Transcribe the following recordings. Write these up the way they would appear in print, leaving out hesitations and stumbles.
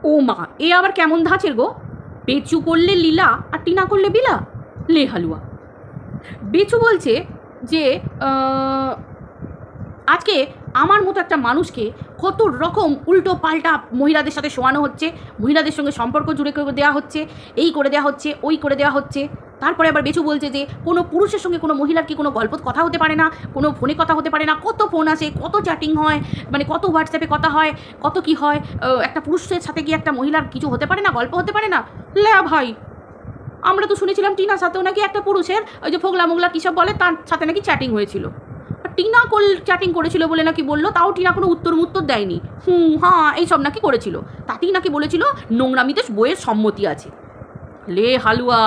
ও মা, এ আবার কেমন ধাঁচের গো? বেচু করলে লীলা আর টিনা করলে বিলা, লে হালুয়া। বেচু বলছে যে আজকে আমার মতো একটা মানুষকে কত রকম উল্টো পাল্টা মহিলাদের সাথে শোয়ানো হচ্ছে, মহিলাদের সঙ্গে সম্পর্ক জুড়ে দেওয়া হচ্ছে, এই করে দেওয়া হচ্ছে, ওই করে দেওয়া হচ্ছে। তারপরে আবার বেচু বলছে যে কোনো পুরুষের সঙ্গে কোনো মহিলার কি কোনো গল্প কথা হতে পারে না, কোনো ফোনে কথা হতে পারে না, কত ফোন আসে, কত চ্যাটিং হয়, মানে কত হোয়াটসঅ্যাপে কথা হয়, কত কি হয়, একটা পুরুষের সাথে গিয়ে একটা মহিলার কিছু হতে পারে না, গল্প হতে পারে না। লে ভাই, আমরা তো শুনেছিলাম টিনার সাথেও নাকি একটা পুরুষের ওই যে ফোগলা মোগলা কী সব বলে তার সাথে নাকি চ্যাটিং হয়েছিল। টিনা চ্যাটিং করেছিল বলে নাকি বললো, তাও টিনা কোনো উত্তর দেয়নি। হ্যাঁ এইসব নাকি করেছিল, তাতেই নাকি বলেছিল নোংরামিতে বইয়ের সম্মতি আছে। লে হালুয়া,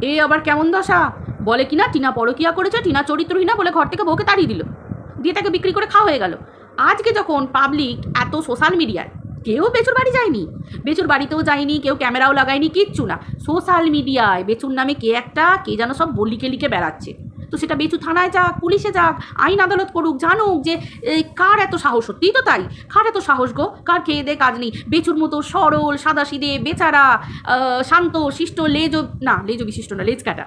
এ আবার কেমন দশা? বলে কিনা টিনা পরকিয়া করেছে, টিনা চরিত্রহীনা বলে ঘর থেকে বউকে তাড়িয়ে দিল, দিয়ে তাকে বিক্রি করে খাওয়া হয়ে গেল। আজকে যখন পাবলিক এত সোশ্যাল মিডিয়ায়, কেউ বেচুর বাড়ি যায়নি, বেচুর বাড়িতেও যায়নি, কেউ ক্যামেরাও লাগায়নি, কিচ্ছু না, সোশ্যাল মিডিয়ায় বেচুর নামে কে যেন সব লিখে লিখে বেড়াচ্ছে। তো সেটা বেচু থানায় যাক, পুলিশে যাক, আইন আদালত করুক, জানুক যে কার এত সাহস। সত্যিই তো তাই, কার এত সাহস গো? কার খেয়ে দে কাজ নেই, বেচুর মতো সরল সাদাসিদে বেচারা শান্ত শিষ্ট লেজ বিশিষ্ট না, লেজ কাটা,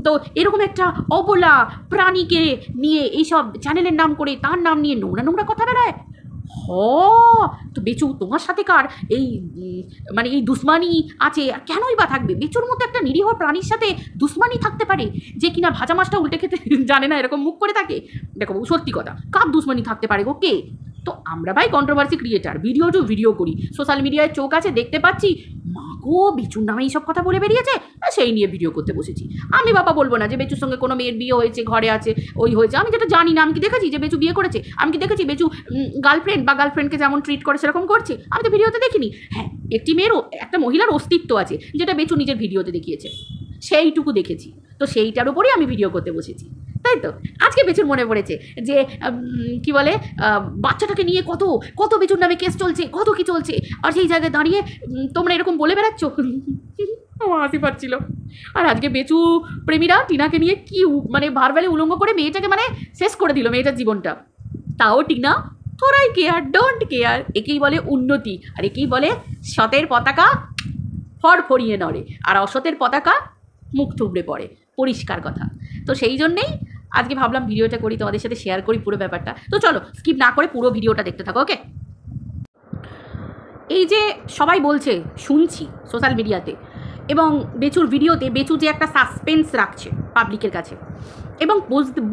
তো এরকম একটা অবলা প্রাণীকে নিয়ে এইসব চ্যানেলের নাম করে তার নাম নিয়ে নোংরা কথা বেড়ায়। তো বেচু তোমার সাথে কার এই মানে এই দুশ্মানি আছে? কেনই বা থাকবে? বেচুর মতো একটা নিরীহ প্রাণীর সাথে দুশ্মানি থাকতে পারে যে কিনা ভাজা মাছটা উল্টে খেতে জানে না, এরকম মুখ করে থাকে? দেখো সত্যি কথা, কার দুশ্মানি থাকতে পারে গো? কে? তো আমরা ভাই কন্ট্রোভার্সি ক্রিয়েটার, ভিডিও করি, সোশ্যাল মিডিয়ায় চোখ আছে, দেখতে পাচ্ছি মা গো বেচুর নামে এইসব কথা বলে বেরিয়েছে, সেই নিয়ে ভিডিও করতে বসেছি। আমি বাবা বলবো না যে বেচুর সঙ্গে কোনো মেয়ের বিয়ে হয়েছে, ঘরে আছে, ওই হয়েছে, আমি যেটা জানি না। আমি কি দেখেছি যে বেচু বিয়ে করেছে? আমি কি দেখেছি বেচু গার্লফ্রেন্ড বা গার্লফ্রেন্ডকে যেমন ট্রিট করে সেরকম করছে? আমি তো ভিডিওতে দেখিনি। হ্যাঁ, একটি মেয়েরও একটা মহিলার অস্তিত্ব আছে, যেটা বেচু নিজের ভিডিওতে দেখিয়েছে, সেইটুকু দেখেছি। তো সেইটার উপরেই আমি ভিডিও করতে বসেছি, তাই তো। আজকে বেচুর মনে পড়েছে যে কি বলে বাচ্চাটাকে নিয়ে কত বেচুর নামে কেস চলছে, কত কি চলছে, আর সেই জায়গায় দাঁড়িয়ে তোমরা এরকম বলে বেড়াচ্ছ। আমার হাসি পাচ্ছিল। আর আজকে বেচু প্রেমীরা টিনাকে নিয়ে কি মানে ভারবালে উলঙ্গ করে মেয়েটাকে মানে শেষ করে দিল মেয়েটার জীবনটা। তাও টিনা থোড়াই কেয়ার, ডোন্ট কেয়ার। একেই বলে উন্নতি, আর একেই বলে সতের পতাকা ফড়ফড়িয়ে নড়ে, আর অসতের পতাকা মুখ থুবড়ে পড়ে। পরিষ্কার কথা। তো সেই জন্যেই আজকে ভাবলাম ভিডিওটা করি, তোমাদের সাথে শেয়ার করি পুরো ব্যাপারটা। তো চলো স্কিপ না করে পুরো ভিডিওটা দেখতে থাকো, ওকে? এই যে সবাই বলছে, শুনছি সোশ্যাল মিডিয়াতে এবং বেচুর ভিডিওতে, বেচু যে একটা সাসপেন্স রাখছে পাবলিকের কাছে এবং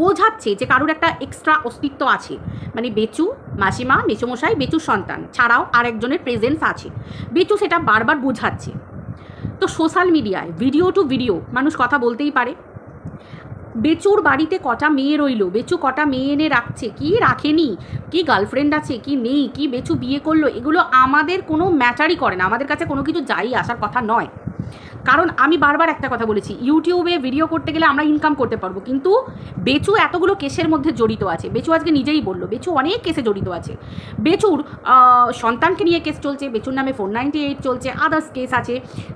বোঝাচ্ছে যে কারোর একটা এক্সট্রা অস্তিত্ব আছে, মানে বেচু, মাসিমা, মেচোমশাই, বেচুর সন্তান ছাড়াও আরেকজনের প্রেজেন্স আছে, বেচু সেটা বারবার বোঝাচ্ছে। তো সোশ্যাল মিডিয়ায় ভিডিও টু ভিডিও মানুষ কথা বলতেই পারে। বেচুর বাড়িতে কটা মেয়ে রইল, বেচু কটা মেয়ে এনে রাখছে, কি রাখেনি, কি গার্লফ্রেন্ড আছে কি নেই, কি বেচু বিয়ে করলো, এগুলো আমাদের কোনো ম্যাটারই করে না, আমাদের কাছে কোনো কিছু যাই আসার কথা নয়। কারণ আমি বারবার একটা কথা বলেছি, ইউটিউবে ভিডিও করতে গেলে আমরা ইনকাম করতে পারবো, কিন্তু বেচু এতগুলো কেসের মধ্যে জড়িত আছে। বেচু আজকে নিজেই বললো বেচু অনেক কেসে জড়িত আছে। বেচুর সন্তানকে নিয়ে কেস চলছে, বেচুর নামে 498 চলছে, আদার্স কেস আছে।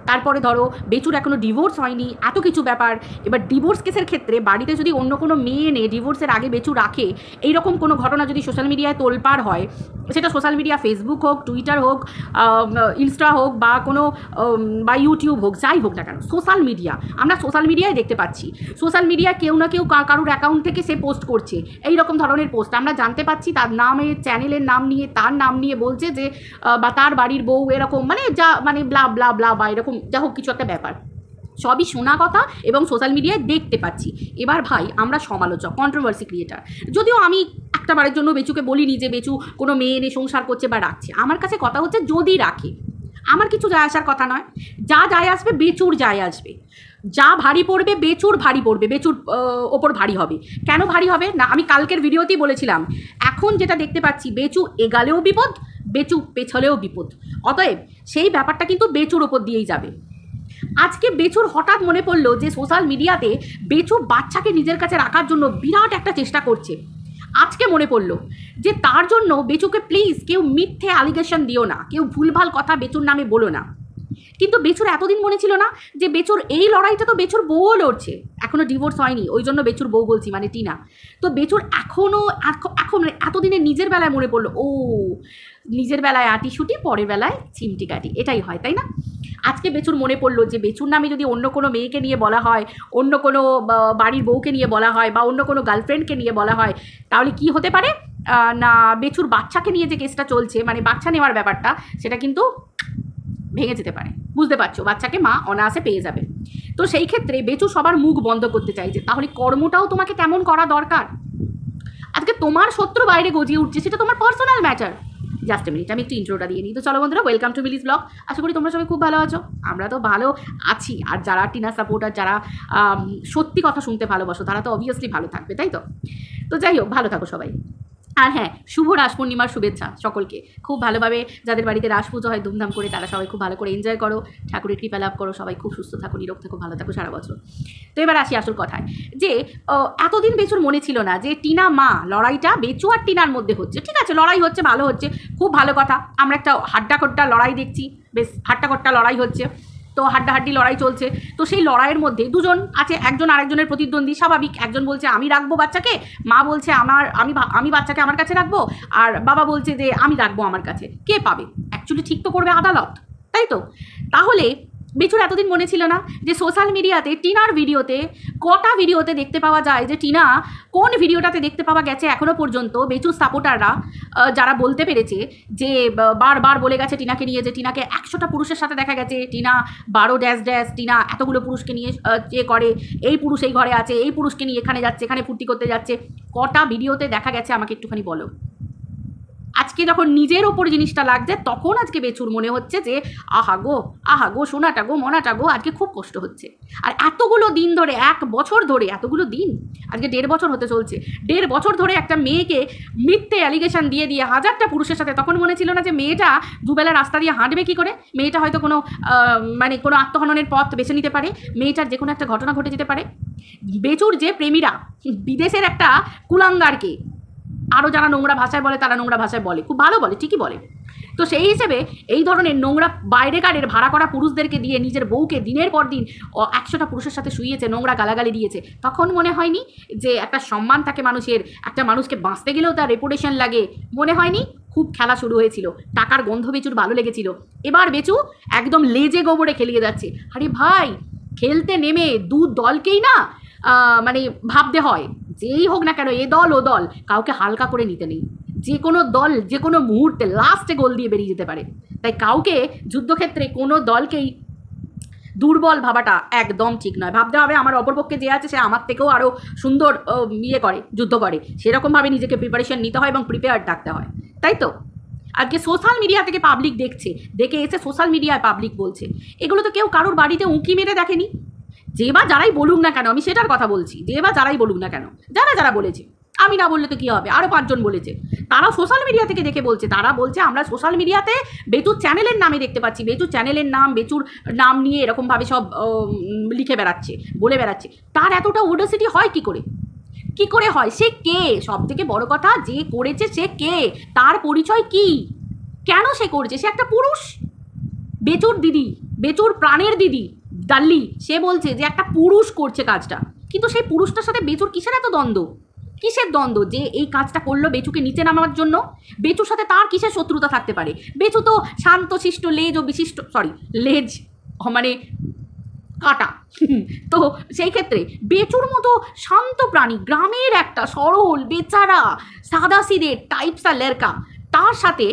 তারপরে ধরো বেচুর এখনও ডিভোর্স হয়নি, এত কিছু ব্যাপার। এবার ডিভোর্স কেসের ক্ষেত্রে বাড়িতে যদি অন্য কোনো মেয়ে এনে ডিভোর্সের আগে বেচু রাখে, এইরকম কোনো ঘটনা যদি সোশ্যাল মিডিয়ায় তোলপাড় হয়, সেটা সোশ্যাল মিডিয়া ফেসবুক হোক, টুইটার হোক, ইনস্টা হোক, বা কোনো বা ইউটিউব হোক, যাই হোক না কেন, সোশ্যাল মিডিয়া, আমরা সোশ্যাল মিডিয়ায় দেখতে পাচ্ছি। সোশ্যাল মিডিয়ায় কেউ না কেউ কারোর অ্যাকাউন্ট থেকে সে পোস্ট করছে, এই রকম ধরনের পোস্ট আমরা জানতে পাচ্ছি। তার নামে, চ্যানেলের নাম নিয়ে, তার নাম নিয়ে বলছে যে বা তার বাড়ির বউ এরকম, মানে যা মানে ব্লা ব্লা ব্লা বা এরকম যা হোক কিছু একটা ব্যাপার, সবই শোনা কথা এবং সোশ্যাল মিডিয়ায় দেখতে পাচ্ছি। এবার ভাই আমরা সমালোচক, কন্ট্রোভার্সি ক্রিয়েটার, যদিও আমি একটা বারের জন্য বেচুকে বলিনি যে বেচু কোনো মেয়ে এনে সংসার করছে বা রাখছে। আমার কাছে কথা হচ্ছে যদি রাখে, আমার কিছু যায় আসার কথা নয়, যা যায় আসবে বেচুর যায় আসবে, যা ভারী পড়বে বেচুর ভারী পড়বে, বেচুর ওপর ভারী হবে। কেন ভারী হবে না, আমি কালকের ভিডিওতেই বলেছিলাম, এখন যেটা দেখতে পাচ্ছি বেচু এগালেও বিপদ, বেচু পেছলেও বিপদ, অতএব সেই ব্যাপারটা কিন্তু বেচুর ওপর দিয়েই যাবে। আজকে বেচুর হঠাৎ মনে পড়লো যে সোশ্যাল মিডিয়াতে বেচু বাচ্চাকে নিজের কাছে রাখার জন্য বিরাট একটা চেষ্টা করছে। আজকে মনে পড়লো যে তার জন্য বেচুকে প্লিজ কেউ মিথ্যে অ্যালিগেশন দিও না, কেউ ভুলভাল কথা বেচুর নামে বলো না। কিন্তু বেচুর এতদিন মনে ছিল না যে বেচুর এই লড়াইটা তো বেচুর বউ লড়ছে, এখনও ডিভোর্স হয়নি, ওই জন্য বেচুর বউ বলছি, মানে টিনা। তো বেচুর এখন এতদিনে নিজের বেলায় মনে পড়লো, ও নিজের বেলায় আটি শুটি, পরের বেলায় চিমটি কাটি, এটাই হয়, তাই না? আজকে বেচুর মনে পড়লো যে বেচুর নামে যদি অন্য কোনো মেয়েকে নিয়ে বলা হয়, অন্য কোনো বাড়ির বউকে নিয়ে বলা হয়, বা অন্য কোনো গার্লফ্রেন্ডকে নিয়ে বলা হয়, তাহলে কি হতে পারে না, বেচুর বাচ্চাকে নিয়ে যে কেসটা চলছে, মানে বাচ্চা নেওয়ার ব্যাপারটা, সেটা কিন্তু ভেঙে যেতে পারে। বুঝতে পারছো, বাচ্চাকে মা অনায়াসে পেয়ে যাবে। তো সেই ক্ষেত্রে বেচু সবার মুখ বন্ধ করতে চাইছে, তাহলে কর্মটাও তোমাকে তেমন করা দরকার। আজকে তোমার শত্রু বাইরে গজিয়ে উঠছে, সেটা তোমার personal matter. Just a minute, আমি একটু ইন্ট্রোটা দিয়ে নিই। তো চলো বন্ধুরা, ওয়েলকাম টু মিলিস ব্লগ। আশা করি তোমরা সবাই খুব ভালো আছো, আমরা তো ভালো আছি। আর যারা টিনা সাপোর্টার, যারা সত্যি কথা শুনতে ভালোবাসো, তারা তো অবভিয়াসলি ভালো থাকবে, তাই তো? তো যাই হোক, ভালো থাকো সবাই। আর হ্যাঁ, শুভ রাস পূর্ণিমার শুভেচ্ছা সকলকে। খুব ভালোভাবে যাদের বাড়িতে রাস পুজো হয় ধুমধাম করে, তারা সবাই খুব ভালো করে এনজয় করো, ঠাকুরের কৃপা লাভ করো, সবাই খুব সুস্থ থাকো, নিরোগ থাকো, ভালো থাকো সারা বছর। তো এবার আসি আসল কথায়, যে এতদিন বেচুর মনে ছিল না যে টিনা মা লড়াইটা বেচু আর টিনার মধ্যে হচ্ছে। ঠিক আছে, লড়াই হচ্ছে, ভালো হচ্ছে, খুব ভালো কথা। আমরা একটা হাড্ডাকট্টা লড়াই দেখছি, বেশ হাড্ডাকট্টা লড়াই হচ্ছে, তো হাড্ডাহাড্ডি লড়াই চলছে। তো সেই লড়াইয়ের মধ্যে দুজন আছে, একজন আরেকজনের প্রতিদ্বন্দ্বী, স্বাভাবিক। একজন বলছে আমি রাখবো বাচ্চাকে, মা বলছে আমি বাচ্চাকে আমার কাছে রাখবো, আর বাবা বলছে যে আমি রাখবো আমার কাছে। কে পাবে? অ্যাকচুয়ালি ঠিক তো করবে আদালত, তাই তো? তাহলে বেচুর এতদিন মনে ছিল না যে সোশ্যাল মিডিয়াতে টিনার ভিডিওতে, কটা ভিডিওতে দেখতে পাওয়া যায় যে টিনা কোন ভিডিওটাতে দেখতে পাওয়া গেছে এখনও পর্যন্ত বেচুর সাপোর্টাররা যারা বলতে পেরেছে যে বারবার বলে গেছে টিনাকে নিয়ে, যে টিনাকে 100টা পুরুষের সাথে দেখা গেছে, টিনা 12 টিনা এতগুলো পুরুষকে নিয়ে যে করে, এই পুরুষ এই ঘরে আছে, এই পুরুষকে নিয়ে এখানে যাচ্ছে, এখানে ফুর্তি করতে যাচ্ছে, কটা ভিডিওতে দেখা গেছে আমাকে একটুখানি বলো। আজকে যখন নিজের ওপর জিনিসটা লাগছে, তখন আজকে বেচুর মনে হচ্ছে যে আহা গো সোনাটা গো, মনাটা গো, আজকে খুব কষ্ট হচ্ছে। আর এতগুলো দিন ধরে, 1 বছর ধরে, এতগুলো দিন, আজকে 1.5 বছর হতে চলছে, 1.5 বছর ধরে একটা মেয়েকে মিথ্যে অ্যালিগেশন দিয়ে 1000টা পুরুষের সাথে, তখন মনে ছিল না যে মেয়েটা দুবেলা রাস্তা দিয়ে হাঁটবে কী করে, মেয়েটা হয়তো কোনো কোনো আত্মহননের পথ বেছে নিতে পারে, মেয়েটার যে কোনো একটা ঘটনা ঘটে যেতে পারে। বেচুর যে প্রেমীরা, বিদেশের একটা কুলাঙ্গারকে, আরও যারা নোংরা ভাষায় বলে তারা নোংরা ভাষায় বলে, খুব ভালো বলে, ঠিকই বলে। তো সেই হিসেবে এই ধরনের নোংরা বাইরেকারের ভাড়া করা পুরুষদেরকে দিয়ে নিজের বউকে দিনের পর দিন 100টা পুরুষের সাথে শুইয়েছে, নোংরা গালাগালি দিয়েছে, তখন মনে হয়নি যে একটা সম্মান থাকে মানুষের, একটা মানুষকে বাঁচতে গেলেও তার রেপুটেশন লাগে? মনে হয়নি? খুব খেলা শুরু হয়েছিল, টাকার গন্ধ বেচুর ভালো লেগেছিল। এবার বেচু একদম লেজে গোবরে খেলিয়ে যাচ্ছে। আরে ভাই, খেলতে নেমে দু দলকেই না মানে ভাবতে হয়, যেই হোক না কেন, এ দল ও দল, কাউকে হালকা করে নিতে নেই। যে কোনো দল যে কোনো মুহূর্তে লাস্টে গোল দিয়ে বেরিয়ে যেতে পারে, তাই কাউকে যুদ্ধক্ষেত্রে কোনো দলকেই দুর্বল ভাবাটা একদম ঠিক নয়। ভাবতে হবে আমার অপরপক্ষে যে আছে সে আমার থেকেও আরও সুন্দর যুদ্ধ করে, সেরকমভাবে নিজেকে প্রিপারেশন নিতে হয় এবং প্রিপেয়ার্ড থাকতে হয়, তাই তো? আজকে সোশ্যাল মিডিয়া থেকে পাবলিক দেখছে, দেখে এসে সোশ্যাল মিডিয়ায় পাবলিক বলছে, এগুলো তো কেউ কারোর বাড়িতে উঁকি মেরে দেখেনি। যে বা যারাই বলুক না কেন, আমি সেটার কথা বলছি, যে বা যারাই বলুক না কেন, যারা বলেছে, আমি না বললে তো কী হবে, আরও 5 জন বলেছে, তারাও সোশ্যাল মিডিয়া থেকে দেখে বলছে। তারা বলছে আমরা সোশ্যাল মিডিয়াতে বেচুর চ্যানেলের নামে দেখতে পাচ্ছি, বেচুর চ্যানেলের নাম, বেচুর নাম নিয়ে এরকমভাবে সব লিখে বেড়াচ্ছে, বলে বেড়াচ্ছে। তার এতটা ওডাসিটি হয় কি করে হয়? সে কে? সব থেকে বড় কথা, যে করেছে সে কে, তার পরিচয় কি, কেন সে করছে? সে একটা পুরুষ, বেচুর দিদি, বেচুর প্রাণের দিদি ডাল্লি, সে বলছে যে একটা পুরুষ করছে কাজটা, কিন্তু সেই পুরুষটার সাথে বেচুর কিসের এত দ্বন্দ্ব? কিসের দ্বন্দ্ব যে এই কাজটা করলো বেচুকে নিচে নামার জন্য? বেচুর সাথে তার কিসের শত্রুতা থাকতে পারে? বেচু তো শান্তশিষ্ট লেজ ও বিশিষ্ট, লেজ মানে কাটা। তো সেই ক্ষেত্রে বেচুর মতো শান্ত প্রাণী, গ্রামের একটা সরল বেচারা সাদাসিদে টাইপসা লেরকা, তার সাথে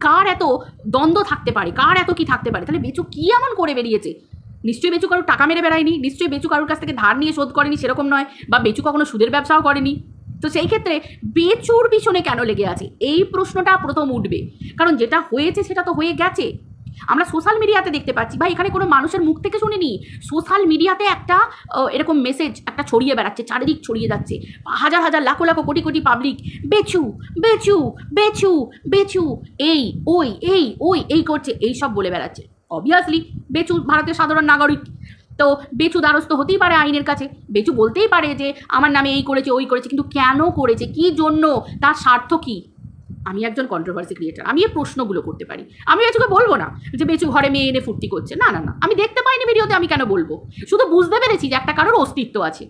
কার এত দ্বন্দ্ব থাকতে পারে, কার এত কি থাকতে পারে? তাহলে বেচু কি এমন করে বেরিয়েছে? নিশ্চয়ই বেচু কারোর টাকা মেরে বেড়ায়নি, নিশ্চয়ই বেচু কারোর কাছ থেকে ধার নিয়ে শোধ করেনি, সেরকম নয়, বা বেচু কখনো সুদের ব্যবসাও করেনি। তো সেই ক্ষেত্রে বেচুর পিছনে কেন লেগে আছে, এই প্রশ্নটা প্রথম উঠবে। কারণ যেটা হয়েছে সেটা তো হয়ে গেছে, আমরা সোশ্যাল মিডিয়াতে দেখতে পাচ্ছি। ভাই, এখানে কোনো মানুষের মুখ থেকে শুনিনি, সোশ্যাল মিডিয়াতে একটা এরকম মেসেজ একটা ছড়িয়ে বেড়াচ্ছে, চারিদিক ছড়িয়ে যাচ্ছে, হাজার হাজার লাখো লাখো কোটি কোটি পাবলিক বেচু বেচু বেচু বেচু এই করছে, এই সব বলে বেড়াচ্ছে। অবভিয়াসলি বেচু ভারতের সাধারণ নাগরিক, তো বেচু দ্বারস্থ হতেই পারে আইনের কাছে, বেচু বলতেই পারে যে আমার নামে এই করেছে ওই করেছে, কিন্তু কেন করেছে, কি জন্য, তার স্বার্থ কী? আমি একজন কন্ট্রোভার্সি ক্রিয়েটার, আমি এই প্রশ্নগুলো করতে পারি। আমি বেচুকে বলবো না যে বেচু ঘরে মেয়ে এনে ফুর্তি করছে, না না না, আমি দেখতে পাইনি ভিডিওতে, আমি কেন বলবো? শুধু বুঝতে পেরেছি যে একটা কারোর অস্তিত্ব আছে।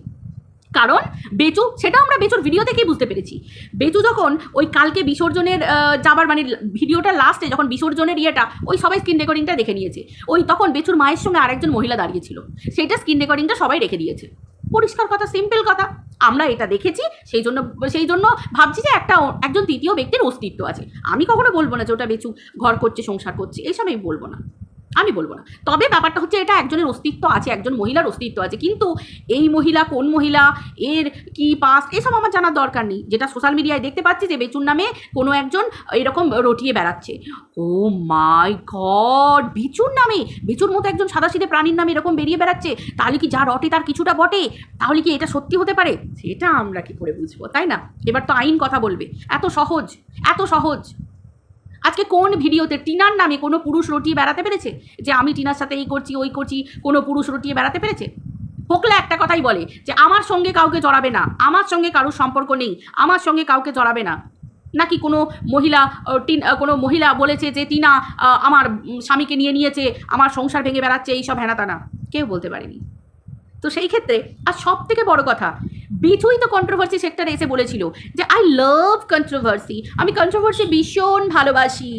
কারণ বেচু, সেটা আমরা বেচুর ভিডিও থেকেই বুঝতে পেরেছি। বেচু যখন ওই কালকে বিসর্জনের যাবার মানে ভিডিওটা লাস্টে যখন বিসর্জনের ইয়েটা, ওই সবাই স্ক্রিন রেকর্ডিংটা দেখে নিয়েছে, ওই তখন বেচুর মায়ের সঙ্গে আরেকজন মহিলা দাঁড়িয়েছিল, সেইটা স্ক্রিন রেকর্ডিংটা সবাই রেখে দিয়েছে। পরিষ্কার কথা, সিম্পল কথা, আমরা এটা দেখেছি, সেই জন্য ভাবছি যে একজন তৃতীয় ব্যক্তির অস্তিত্ব আছে। আমি কখনো বলবো না যে ওটা বেচু ঘর করছে, সংসার করছে, এইসব আমি বলবো না, আমি বলবো না। তবে ব্যাপারটা হচ্ছে এটা একজনের অস্তিত্ব আছে, একজন মহিলার অস্তিত্ব আছে, কিন্তু এই মহিলা কোন মহিলা, এর কি পাস্ট, এসব আমার জানার দরকার নেই। যেটা সোশ্যাল মিডিয়ায় দেখতে পাচ্ছি যে বেচুর নামে কোনো একজন এরকম রটিয়ে বেড়াচ্ছে। ও মাই গড, বেচুর নামে, বেচুর মতো একজন সাদাসিধে প্রাণীর নামে এরকম বেরিয়ে বেড়াচ্ছে, তাহলে কি যা রটে তার কিছুটা বটে? তাহলে কি এটা সত্যি হতে পারে? সেটা আমরা কি করে বুঝবো, তাই না? এবার তো আইন কথা বলবে। এত সহজ, এত সহজ। আজকে কোন ভিডিওতে টিনার নামে কোনো পুরুষ রটিয়ে বেড়াতে পেরেছে যে আমি টিনার সাথে এই করছি ওই করছি? কোনো পুরুষ রটিয়ে বেড়াতে পেরেছে? হোকলা একটা কথাই বলে যে আমার সঙ্গে কাউকে জড়াবে না, আমার সঙ্গে কারোর সম্পর্ক নেই, আমার সঙ্গে কাউকে জড়াবে না। নাকি কোনো মহিলা বলেছে যে টিনা আমার স্বামীকে নিয়ে নিয়েছে, আমার সংসার ভেঙে বেড়াচ্ছে, এইসব হেনাতানা কেউ বলতে পারেনি। তো সেই ক্ষেত্রে আর সব থেকে বড় কথা, বেচুই তো কন্ট্রোভার্সি সেক্টরে এসে বলেছিল যে আই লাভ কন্ট্রোভার্সি, আমি কন্ট্রোভার্সি ভীষণ ভালোবাসি,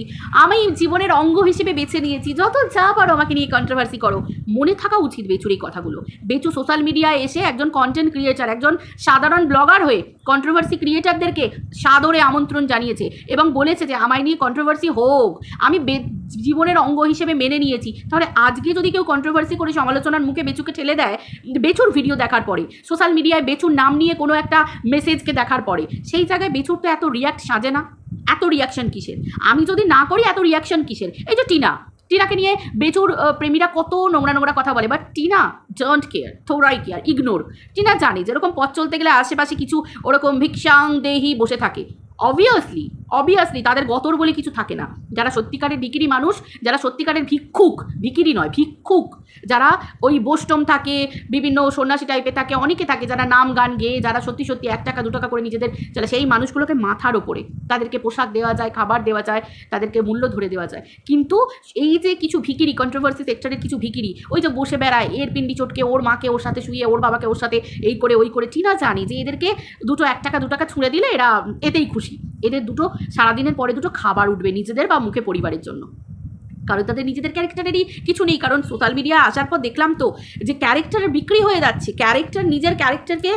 আমি জীবনের অঙ্গ হিসেবে বেছে নিয়েছি, যত যা পারো আমাকে নিয়ে কন্ট্রোভার্সি করো। মনে থাকা উচিত বেচুর এই কথাগুলো। বেচু সোশ্যাল মিডিয়ায় এসে একজন কন্টেন্ট ক্রিয়েটার, একজন সাধারণ ব্লগার হয়ে কন্ট্রোভার্সি ক্রিয়েটারদেরকে সাদরে আমন্ত্রণ জানিয়েছে এবং বলেছে যে আমায় নিয়ে কন্ট্রোভার্সি হোক, আমি জীবনের অঙ্গ হিসেবে মেনে নিয়েছি। তাহলে আজকে যদি কেউ কন্ট্রোভার্সি করে সমালোচনার মুখে বেচুকে ঠেলে দেয়, বেচুর ভিডিও দেখার পরে, সোশ্যাল মিডিয়ায় বেচুর নাম নিয়ে কোনো একটা মেসেজকে দেখার পরে, সেই জায়গায় বেচুর তো এত রিয়াক্ট সাজে না। এত রিয়াকশন কিসের? আমি যদি না করি এত রিয়াকশন কিসের? এই যে টিনাকে নিয়ে বেচুর প্রেমীরা কত নোংরা নোংরা কথা বলে, বাট টিনা ডোন্ট কেয়ার, থোড়াই কেয়ার, ইগনোর। টিনা জানে যেরকম পথ চলতে গেলে আশেপাশে কিছু ওরকম ভিক্ষাং দেহি বসে থাকে, অবভিয়াসলি তাদের গতর বলে কিছু থাকে না। যারা সত্যিকারের ভিখিরি মানুষ, যারা সত্যিকারের ভিখিরি নয় ভিক্ষুক, যারা ওই বোস্টম থাকে, বিভিন্ন সন্ন্যাসী টাইপের থাকে, অনেকে থাকে যারা নাম গান গেয়ে, যারা সত্যি 1 টাকা 2 টাকা করে নিজেদের চলে, সেই মানুষগুলোকে মাথার ওপরে তাদেরকে পোশাক দেওয়া যায়, খাবার দেওয়া যায়, তাদেরকে মূল্য ধরে দেওয়া যায়। কিন্তু এই যে কিছু ভিখিরি, কন্ট্রোভার্সি সেক্টরের কিছু ভিখিরি, ওই যে বসে বেড়ায়, এর পিন্ডি চটকে ওর মাকে ওর সাথে শুয়ে, ওর বাবাকে ওর সাথে এই করে ওই করে, টিনা জানি যে এদেরকে 1 টাকা 2 টাকা ছুঁড়ে দিলে এরা এতেই খুশি, এদের সারাদিনের পরে খাবার উঠবে নিজেদের বা মুখে পরিবারের জন্য। কারণ তাদের নিজেদের ক্যারেক্টারেরই কিছু নেই। কারণ সোশ্যাল মিডিয়া আসার পর দেখলাম তো যে ক্যারেক্টার বিক্রি হয়ে যাচ্ছে, নিজের ক্যারেক্টারকে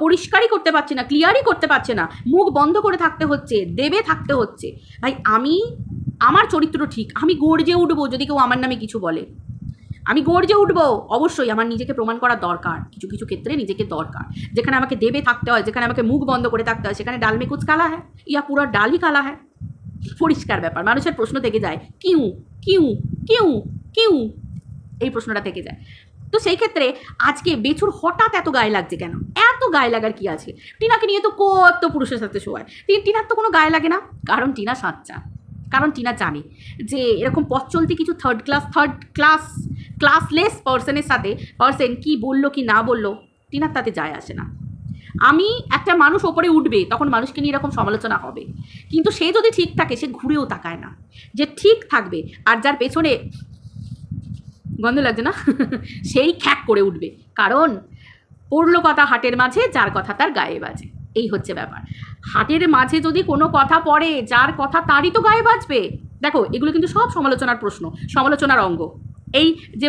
পরিষ্কারই করতে পারছে না, ক্লিয়ারই করতে পারছে না, মুখ বন্ধ করে থাকতে হচ্ছে, দেবে থাকতে হচ্ছে। ভাই আমার চরিত্র ঠিক, আমি গর্জে উঠবো যদি কেউ আমার নামে কিছু বলে, আমি গর্জে উঠবো। অবশ্যই আমার নিজেকে প্রমাণ করা দরকার, কিছু কিছু ক্ষেত্রে নিজেকে দরকার। যেখানে আমাকে দেবে থাকতে হয়, যেখানে আমাকে মুখ বন্ধ করে থাকতে হয়, সেখানে ডাল মে কুছ কালা হ্যায় ইয়া পুরো ডালই কালা হ্যায়। পরিষ্কার ব্যাপার। মানুষের প্রশ্ন থেকে যায় কিউ কিউ কিউ কিউ, এই প্রশ্নটা থেকে যায়। তো সেই ক্ষেত্রে আজকে বেচুর হঠাৎ এত গায়ে লাগছে কেন? এত গায়ে লাগার কি আছে? টিনাকে নিয়ে তো কত পুরুষের সাথে শোয়ায়, টিনার তো কোনো গায়ে লাগে না। কারণ টিনা সাচ্চা, কারণ টিনা জানে যে এরকম পথ চলতে কিছু ক্লাসলেস পার্সন কি বললো কি না বললো টিনার তাতে যায় আসে না। একটা মানুষ ওপরে উঠবে তখন মানুষকে নিয়ে এরকম সমালোচনা হবে, কিন্তু সে যদি ঠিক থাকে সে ঘুরেও তাকায় না, যে ঠিক থাকবে। আর যার পেছনে গন্ধ লাগছে না সেই খ্যাক করে উঠবে। কারণ পড়লো কথা হাটের মাঝে, যার কথা তার গায়ে বাজে, এই হচ্ছে ব্যাপার। হাটের মাঝে যদি কোনো কথা পড়ে, যার কথা তারই তো গায়ে বাজবে। দেখো এগুলো কিন্তু সব সমালোচনার প্রশ্ন, সমালোচনার অঙ্গ। এই যে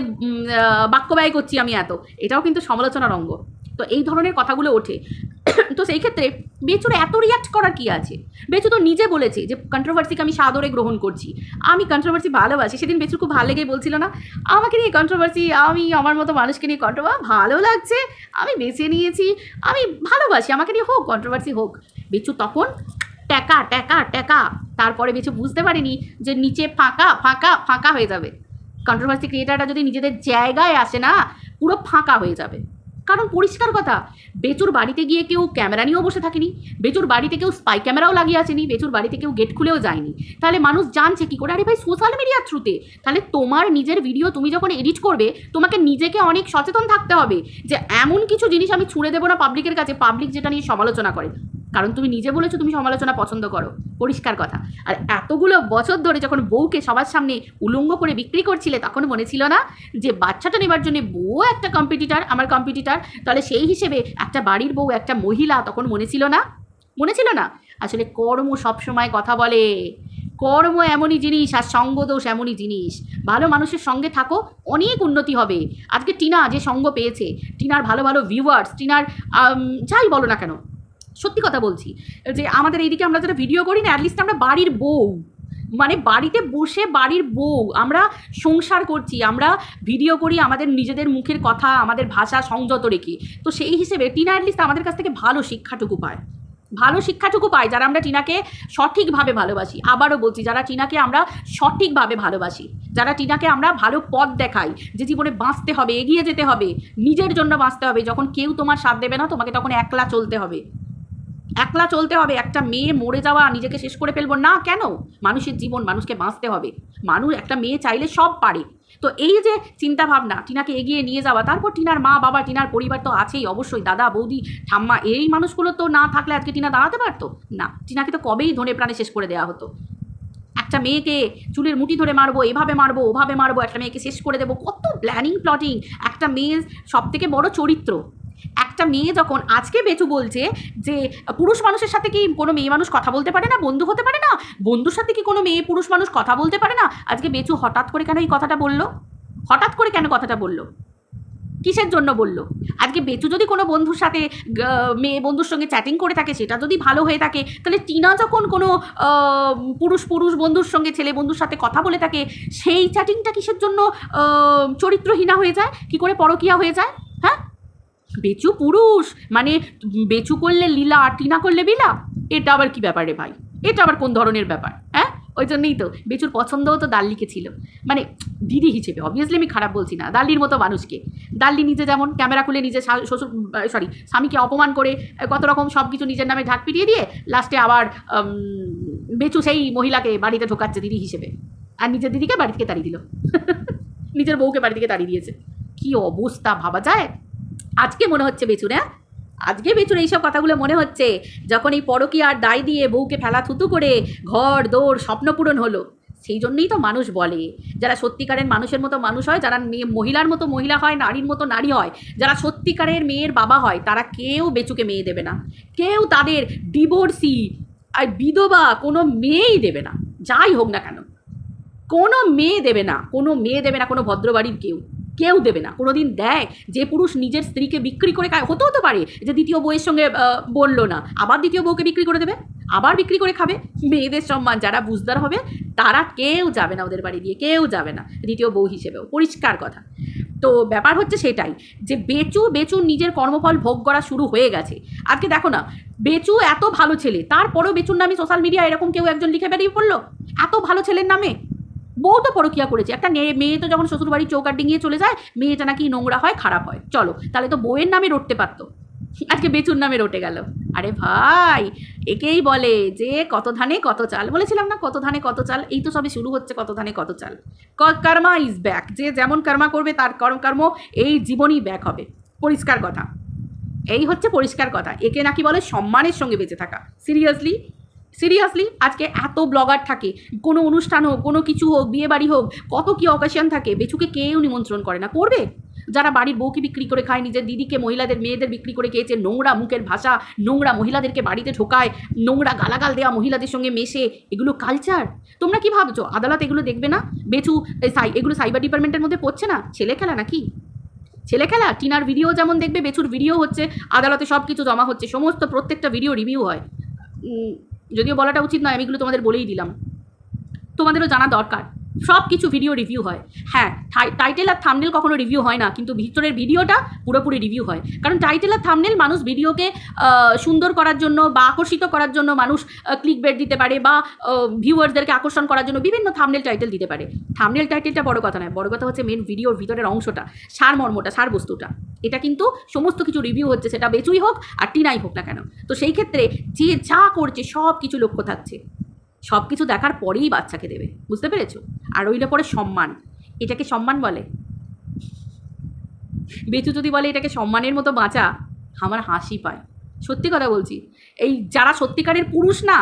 বাক্য ব্যয় করছি আমি এটাও কিন্তু সমালোচনার অঙ্গ। তো এই ধরনের কথাগুলো ওঠে। তো সেই ক্ষেত্রে বেচুর এত রিয়াক্ট করার কি আছে? বেচু তো নিজে বলেছে যে কন্ট্রোভার্সিকে আমি সাদরে গ্রহণ করছি, আমি কন্ট্রোভার্সি ভালোবাসি। সেদিন বেচুর খুব ভালো লেগে বলছিল না, আমাকে নিয়ে কন্ট্রোভার্সি, আমি আমার মতো মানুষকে নিয়ে কন্ট্রোভার্সি ভালো লাগছে, আমি বেছে নিয়েছি, আমি ভালোবাসি, আমাকে নিয়ে হোক কন্ট্রোভার্সি হোক। বেচু তখন ট্যাকা ট্যাকা ট্যাকা। তারপরে বেচু বুঝতে পারিনি যে নিচে ফাঁকা ফাঁকা ফাঁকা হয়ে যাবে। কন্ট্রোভার্সি ক্রিয়েটাররা যদি নিজেদের জায়গায় আসে না, পুরো ফাঁকা হয়ে যাবে। কারণ পরিষ্কার কথা, বেচুর বাড়িতে গিয়ে কেউ ক্যামেরা নিয়েও বসে থাকেনি, বেচুর বাড়িতে কেউ স্পাই ক্যামেরাও লাগিয়ে আসেনি, বেচুর বাড়িতে কেউ গেট খুলেও যায়নি। তাহলে মানুষ জানছে কি করে? আরে ভাই, সোশ্যাল মিডিয়ার থ্রুতে। তাহলে তোমার নিজের ভিডিও তুমি যখন এডিট করবে, তোমাকে নিজেকে অনেক সচেতন থাকতে হবে যে এমন কিছু জিনিস আমি ছুঁড়ে দেবো না পাবলিকের কাছে, পাবলিক যেটা নিয়ে সমালোচনা করে। কারণ তুমি নিজে বলেছো তুমি সমালোচনা পছন্দ করো, পরিষ্কার কথা। আর এতগুলো বছর ধরে যখন বউকে সবার সামনে উলঙ্গ করে বিক্রি করছিলে, তখন মনে ছিল না যে বাচ্চাটা নেবার জন্য বউ একটা কম্পিটিটার, আমার কম্পিটিটার, তাহলে সেই হিসেবে একটা বাড়ির বউ একটা মহিলা, তখন মনে ছিল না? মনে ছিল না? আসলে কর্ম সবসময় কথা বলে, কর্ম এমনই জিনিস, আর সঙ্গদোষ এমনই জিনিস। ভালো মানুষের সঙ্গে থাকো, অনেক উন্নতি হবে। আজকে টিনা যে সঙ্গ পেয়েছে, টিনার ভালো ভালো ভিউয়ার্স, টিনার যাই বলো না কেন, সত্যি কথা বলছি যে আমাদের এইদিকে আমরা যারা ভিডিও করি না, অ্যাটলিস্ট আমরা বাড়ির বউ, মানে বাড়িতে বসে বাড়ির বউ, আমরা সংসার করছি, আমরা ভিডিও করি আমাদের নিজেদের মুখের কথা, আমাদের ভাষা সংযত রেখে। তো সেই হিসেবে টিনা অ্যাটলিস্ট আমাদের কাছ থেকে ভালো শিক্ষাটুকু পায়, ভালো শিক্ষাটুকু পাই, যারা আমরা টিনাকে সঠিকভাবে ভালোবাসি। আবারও বলছি, যারা টিনাকে আমরা সঠিকভাবে ভালোবাসি, যারা টিনাকে আমরা ভালো পথ দেখাই, যে জীবনে বাঁচতে হবে, এগিয়ে যেতে হবে, নিজের জন্য বাঁচতে হবে, যখন কেউ তোমার সাথ দেবে না, তোমাকে তখন একলা চলতে হবে, একলা চলতে হবে। একটা মেয়ে মরে যাওয়া, নিজেকে শেষ করে ফেলবো না, কেন? মানুষের জীবন, মানুষকে বাঁচতে হবে। মানুষ, একটা মেয়ে চাইলে সব পারে। তো এই যে চিন্তা ভাবনা, টিনাকে এগিয়ে নিয়ে যাওয়া, তারপর টিনার মা বাবা, টিনার পরিবার তো আছেই অবশ্যই, দাদা বৌদি ঠাম্মা, এই মানুষগুলো তো না থাকলে আজকে টিনা দাঁড়াতে পারতো না। টিনাকে তো কবেই ধনে প্রাণে শেষ করে দেওয়া হতো। একটা মেয়েকে চুলের মুঠি ধরে মারবো, এভাবে মারবো, ওভাবে মারবো, একটা মেয়েকে শেষ করে দেবো, কত প্ল্যানিং প্লটিং। একটা মেয়ের সব থেকে বড় চরিত্র। একটা মেয়ে যখন আজকে বেচু বলছে যে পুরুষ মানুষের সাথে কি কোনো মেয়ে মানুষ কথা বলতে পারে না, বন্ধু হতে পারে না, বন্ধুর সাথে কি কোনো মেয়ে পুরুষ মানুষ কথা বলতে পারে না, আজকে বেচু হঠাৎ করে কেন এই কথাটা বললো? হঠাৎ করে কেন কথাটা বললো? কিসের জন্য বললো? আজকে বেচু যদি কোনো বন্ধুর সাথে, মেয়ে বন্ধুর সঙ্গে চ্যাটিং করে থাকে, সেটা যদি ভালো হয়ে থাকে, তাহলে টিনা যখন কোনো পুরুষ বন্ধুর সঙ্গে, ছেলে বন্ধুর সাথে কথা বলে থাকে, সেই চ্যাটিংটা কিসের জন্য চরিত্রহীনা হয়ে যায়, কি করে পরকীয়া হয়ে যায়? হ্যাঁ, বেচু পুরুষ মানে বেচু করলে লীলা আর টিনা করলে বিলা, এটা আবার কি ব্যাপার রে ভাই? এটা আবার কোন ধরনের ব্যাপার? হ্যাঁ, ওই জন্যই তো বেচুর পছন্দও তো দাল্লিকে ছিল, মানে দিদি হিসেবে। অবভিয়াসলি আমি খারাপ বলছি না, দাল্লির মতো মানুষকে। দাল্লি নিজে যেমন ক্যামেরা খুলে নিজে শ্বশুর স্বামীকে অপমান করে কত রকম সব কিছু নিজের নামে ঢাক পিটিয়ে দিয়ে লাস্টে আবার বেচু সেই মহিলাকে বাড়িতে ঢোকাচ্ছে দিদি হিসেবে, আর নিজের দিদিকে বাড়ি থেকে তাড়িয়ে দিল। নিজের বউকে বাড়ি থেকে তাড়িয়ে দিয়েছে। কি অবস্থা ভাবা যায়? আজকে মনে হচ্ছে বেচুর, হ্যাঁ আজকে বেচুর এইসব কথাগুলো মনে হচ্ছে যখন এই পরকীয়ার দায় দিয়ে বউকে ফেলা থুতু করে ঘর দৌড় স্বপ্ন পূরণ হলো। সেই জন্যই তো মানুষ বলে, যারা সত্যিকারের মানুষের মতো মানুষ হয়, যারা মহিলার মতো মহিলা হয়, নারীর মতো নারী হয়, যারা সত্যিকারের মেয়ের বাবা হয়, তারা কেউ বেচুকে মেয়ে দেবে না, কেউ তাদের ডিভোর্সি আর বিধবা কোনো মেয়েই দেবে না, যাই হোক না কেন, কোনো মেয়ে দেবে না, কোনো মেয়ে দেবে না, কোনো ভদ্রবাড়ির কেউ দেবে না। কোনোদিন দেয়? যে পুরুষ নিজের স্ত্রীকে বিক্রি করে খায়, হতে পারে যে দ্বিতীয় বউয়ের সঙ্গে বললো না, আবার দ্বিতীয় বউকে বিক্রি করে দেবে, আবার বিক্রি করে খাবে। মেয়েদের সম্মান যারা বুঝদার হবে, তারা কেউ যাবে না ওদের বাড়ি দিয়ে, কেউ যাবে না দ্বিতীয় বউ হিসেবেও, পরিষ্কার কথা। তো ব্যাপার হচ্ছে সেটাই, যে বেচু নিজের কর্মফল ভোগ করা শুরু হয়ে গেছে। আজকে দেখো না, বেচু এত ভালো ছেলে, তারপরেও বেচুর নামে সোশ্যাল মিডিয়া এরকম কেউ একজন লিখে বেরিয়ে পড়লো, এত ভালো ছেলের নামে। বউ তো পরকীয়া করেছে, একটা মেয়ে তো যখন শ্বশুরবাড়ির চৌকাট ডিঙিয়ে চলে যায়, মেয়েটা নাকি নোংরা হয়, খারাপ হয়, চলো তাহলে তো বউয়ের নামে রটতে পারতো, আজকে বেচুর নামে রটে গেল। আরে ভাই, একেই বলে যে কত ধানে কত চাল, বলেছিলাম না কত ধানে কত চাল, এই তো সবে শুরু হচ্ছে কত ধানে কত চাল। কর্মা ইজ ব্যাক, যে যেমন কর্মা করবে তার কর্ম এই জীবনই ব্যাক হবে, পরিষ্কার কথা। এই হচ্ছে পরিষ্কার কথা। একে নাকি বলে সম্মানের সঙ্গে বেঁচে থাকা। সিরিয়াসলি আজকে এত ব্লগার থাকে, কোনো অনুষ্ঠান হোক, কোনো কিছু হোক, বিয়ে বাড়ি হোক, কত কি অকেশন থাকে, বেচুকে কেউ নিমন্ত্রণ করে না। করবে যারা বাড়ির বউকে বিক্রি করে খায়, নিজের দিদিকে, মহিলাদের মেয়েদের বিক্রি করে খেয়েছে, নোংরা মুখের ভাষা, নোংরা মহিলাদেরকে বাড়িতে ঢোকায়, নোংরা গালাগাল দেওয়া মহিলাদের সঙ্গে মেশে, এগুলো কালচার। তোমরা কি ভাবছো আদালত এগুলো দেখবে না? বেচু এগুলো সাইবার ডিপার্টমেন্টের মধ্যে পড়ছে না? ছেলে খেলা নাকি? ছেলে খেলা? টিনার ভিডিও যেমন দেখবে, বেচুর ভিডিও হচ্ছে, আদালতে সব কিছু জমা হচ্ছে, সমস্ত প্রত্যেকটা ভিডিও রিভিউ হয়। যদিও বলাটা উচিত নয়, আমি এগুলো তোমাদের বলেই দিলাম, তোমাদেরও জানা দরকার। সব কিছু ভিডিও রিভিউ হয়। হ্যাঁ, টাইটেল আর থাম্বনেল কখনো রিভিউ হয় না, কিন্তু ভিতরের ভিডিওটা পুরোপুরি রিভিউ হয়। কারণ টাইটেল আর থাম্বনেল মানুষ ভিডিওকে সুন্দর করার জন্য বা আকর্ষিত করার জন্য মানুষ ক্লিক বেট দিতে পারে, বা ভিউয়ার্সদেরকে আকর্ষণ করার জন্য বিভিন্ন থাম্বনেল টাইটেল দিতে পারে। থাম্বনেল টাইটেলটা বড় কথা নয়, বড় কথা হচ্ছে মেন ভিডিওর ভিতরের অংশটা, সারমর্মটা, সারবস্তুটা। এটা কিন্তু সমস্ত কিছু রিভিউ হচ্ছে, সেটা বেচুই হোক আর টিনাই হোক না কেন। তো সেই ক্ষেত্রে যে যা করছে সব কিছু লক্ষ্য থাকছে, সব কিছু দেখার পরেই বাচ্চাকে দেবে, বুঝতে পেরেছো? আর ওইটা পরে সম্মান, এটাকে সম্মান বলে? বেচু যদি বলে এটাকে সম্মানের মতো বাঁচা, আমার হাসি পায়। সত্যি কথা বলছি, এই যারা সত্যিকারের পুরুষ না,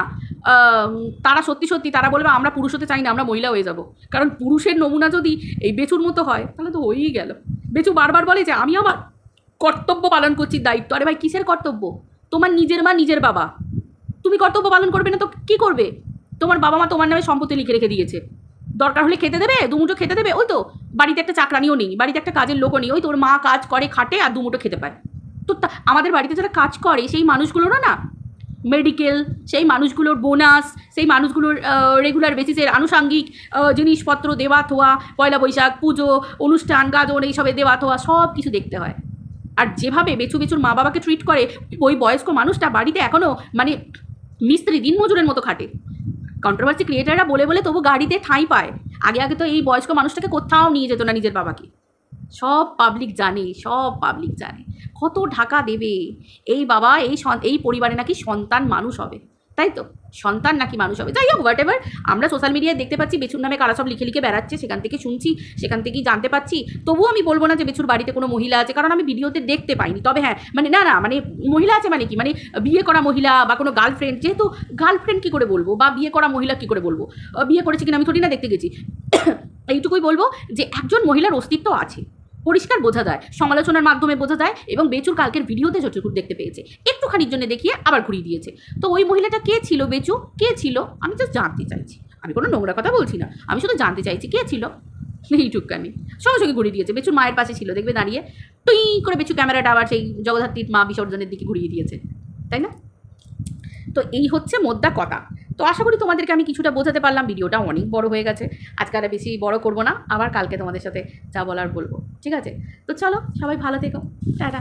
তারা সত্যি সত্যি তারা বলবে আমরা পুরুষ হতে চাই না, আমরা মহিলা হয়ে যাব। কারণ পুরুষের নমুনা যদি এই বেচুর মতো হয় তাহলে তো হয়েই গেল। বেচু বারবার বলে যে আমি আমার কর্তব্য পালন করছি, দায়িত্ব। আরে ভাই কিসের কর্তব্য? তোমার নিজের মা নিজের বাবা, তুমি কর্তব্য পালন করবে না তো কী করবে? তোমার বাবা মা তোমার নামে সম্পত্তি লিখে রেখে দিয়েছে, দরকার হলে খেতে দেবে, দুমুঠো খেতে দেবে। ওই তো বাড়িতে একটা চাকরানিও নেই, বাড়িতে একটা কাজের লোকও নেই, ওই তোর মা কাজ করে খাটে আর দুমুঠো খেতে পায়। তো আমাদের বাড়িতে যারা কাজ করে সেই মানুষগুলোরও না মেডিকেল, সেই মানুষগুলোর বোনাস, সেই মানুষগুলোর রেগুলার বেসিসের আনুষাঙ্গিক জিনিসপত্র দেওয়া থোয়া, পয়লা বৈশাখ, পুজো, অনুষ্ঠান, গাজন, এইসবে দেওয়া থোয়া সব কিছু দেখতে হয়। আর যেভাবে বেচুর মা বাবাকে ট্রিট করে, ওই বয়স্ক মানুষটা বাড়িতে এখনও মানে মিস্ত্রি দিনমজুরের মতো খাটে। কন্ট্রোভার্সি ক্রিয়েটাররা বলে বলে তবু গাড়িতে ঠাঁই পায়। আগে আগে তো এই বয়স্ক মানুষটাকে কোথাও নিয়ে যেত না নিজের বাবাকে। সব পাবলিক জানে, সব পাবলিক জানে। কত ঢাকা দেবে এই বাবা, এই পরিবারে নাকি সন্তান মানুষ হবে, তাই তো? সন্তান নাকি মানুষ হবে। যাই হোক, হোয়াট এভার, আমরা সোশ্যাল মিডিয়ায় দেখতে পাচ্ছি বেচুর নামে কারা সব লিখে লিখে বেড়াচ্ছে, সেখান থেকে শুনছি, সেখান থেকেই জানতে পাচ্ছি। তবুও আমি বলবো না যে বেচুর বাড়িতে কোনো মহিলা আছে, কারণ আমি ভিডিওতে দেখতে পাইনি। তবে হ্যাঁ, মানে না মানে মহিলা আছে মানে কি, মানে বিয়ে করা মহিলা বা কোনো গার্লফ্রেন্ড, যেহেতু গার্লফ্রেন্ড কী করে বলবো, বা বিয়ে করা মহিলা কী করে বলবো, বিয়ে করেছে কিনা আমি থোড়ি না দেখতে গেছি। এইটুকুই বলবো যে একজন মহিলার অস্তিত্ব আছে, পরিষ্কার বোঝা যায়, সমালোচনার মাধ্যমে বোঝা যায়। এবং বেচুর কালকের ভিডিওতে যতটুকু দেখতে পেয়েছে, একটুখানির জন্য দেখিয়ে আবার ঘুরিয়ে দিয়েছে। তো ওই মহিলাটা কে ছিল, বেচু কে ছিল, আমি জাস্ট জানতে চাইছি। আমি কোনো নোংরা কথা বলছি না, আমি শুধু জানতে চাইছি কে ছিল। এইটুকখানি সঙ্গে সঙ্গে ঘুরিয়ে দিয়েছে। বেচুর মায়ের পাশে ছিল, দেখবে দাঁড়িয়ে টুই করে বেচু ক্যামেরাটা আবার সেই জগদ্ধাত্রীর মা বিসর্জনের দিকে ঘুরিয়ে দিয়েছে, তাই না? তো এই হচ্ছে মোদ্দা কথা। তো আশা করি তোমাদেরকে আমি কিছুটা বোঝাতে পারলাম। ভিডিওটা অনেক বড় হয়ে গেছে, আজকে আর বেশি বড় করব না, আবার কালকে তোমাদের সাথে যা বলার বলবো, ঠিক আছে? তো চলো, সবাই ভালো থেকো, টাটা।